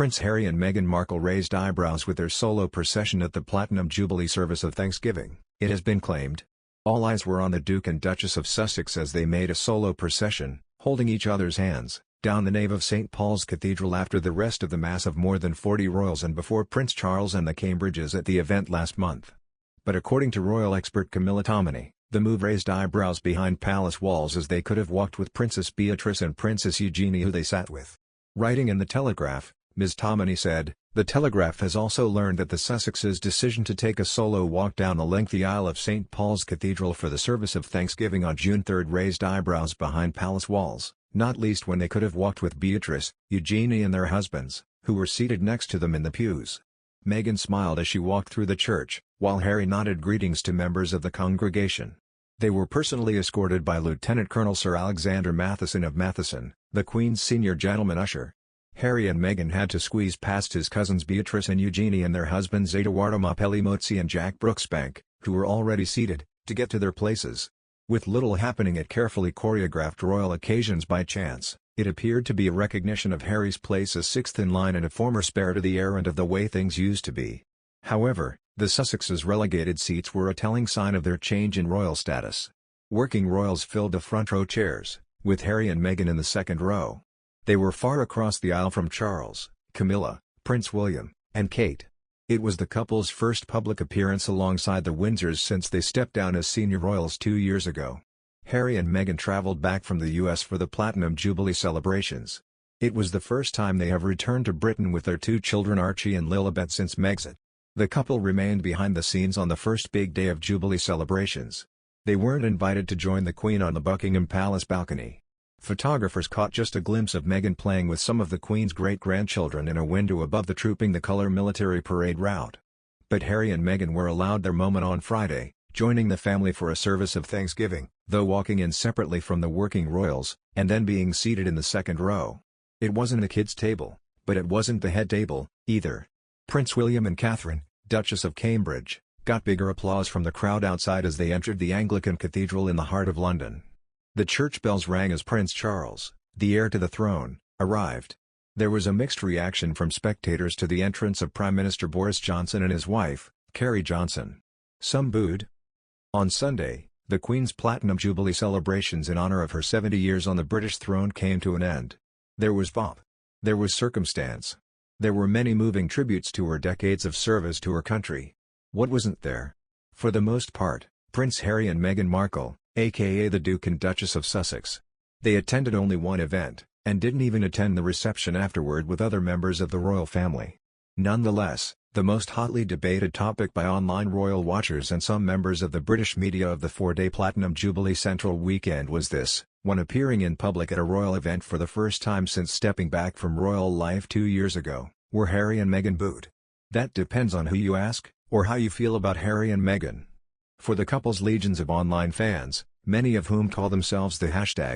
Prince Harry and Meghan Markle raised eyebrows with their solo procession at the Platinum Jubilee service of Thanksgiving, it has been claimed. All eyes were on the Duke and Duchess of Sussex as they made a solo procession, holding each other's hands, down the nave of St. Paul's Cathedral after the rest of the mass of more than 40 royals and before Prince Charles and the Cambridges at the event last month. But according to royal expert Camilla Tominey, the move raised eyebrows behind palace walls as they could have walked with Princess Beatrice and Princess Eugenie who they sat with. Writing in The Telegraph, Ms. Tominey said, "The Telegraph has also learned that the Sussexes' decision to take a solo walk down the lengthy aisle of St. Paul's Cathedral for the service of Thanksgiving on June 3 raised eyebrows behind palace walls, not least when they could have walked with Beatrice, Eugenie and their husbands, who were seated next to them in the pews." Meghan smiled as she walked through the church, while Harry nodded greetings to members of the congregation. They were personally escorted by Lieutenant Colonel Sir Alexander Matheson of Matheson, the Queen's senior gentleman usher. Harry and Meghan had to squeeze past his cousins Beatrice and Eugenie and their husbands Edoardo Mapelli-Mozzi and Jack Brooksbank, who were already seated, to get to their places. With little happening at carefully choreographed royal occasions by chance, it appeared to be a recognition of Harry's place as sixth in line and a former spare to the heir and of the way things used to be. However, the Sussexes' relegated seats were a telling sign of their change in royal status. Working royals filled the front row chairs, with Harry and Meghan in the second row. They were far across the aisle from Charles, Camilla, Prince William, and Kate. It was the couple's first public appearance alongside the Windsors since they stepped down as senior royals 2 years ago. Harry and Meghan traveled back from the US for the Platinum Jubilee celebrations. It was the first time they have returned to Britain with their 2 children Archie and Lilibet since Megxit. The couple remained behind the scenes on the first big day of Jubilee celebrations. They weren't invited to join the Queen on the Buckingham Palace balcony. Photographers caught just a glimpse of Meghan playing with some of the Queen's great-grandchildren in a window above the Trooping the Colour military parade route. But Harry and Meghan were allowed their moment on Friday, joining the family for a service of Thanksgiving, though walking in separately from the working royals, and then being seated in the second row. It wasn't the kids' table, but it wasn't the head table, either. Prince William and Catherine, Duchess of Cambridge, got bigger applause from the crowd outside as they entered the Anglican Cathedral in the heart of London. The church bells rang as Prince Charles, the heir to the throne, arrived. There was a mixed reaction from spectators to the entrance of Prime Minister Boris Johnson and his wife, Carrie Johnson. Some booed. On Sunday, the Queen's Platinum Jubilee celebrations in honor of her 70 years on the British throne came to an end. There was pomp. There was circumstance. There were many moving tributes to her decades of service to her country. What wasn't there? For the most part, Prince Harry and Meghan Markle, aka the Duke and Duchess of Sussex. They attended only one event, and didn't even attend the reception afterward with other members of the royal family. Nonetheless, the most hotly debated topic by online royal watchers and some members of the British media of the 4-day Platinum Jubilee Central weekend was this: when appearing in public at a royal event for the first time since stepping back from royal life 2 years ago, were Harry and Meghan booed? That depends on who you ask, or how you feel about Harry and Meghan. For the couple's legions of online fans, many of whom call themselves the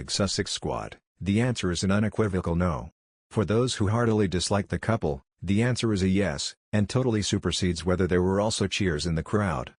#Sussex Squad, the answer is an unequivocal no. For those who heartily dislike the couple, the answer is a yes, and totally supersedes whether there were also cheers in the crowd.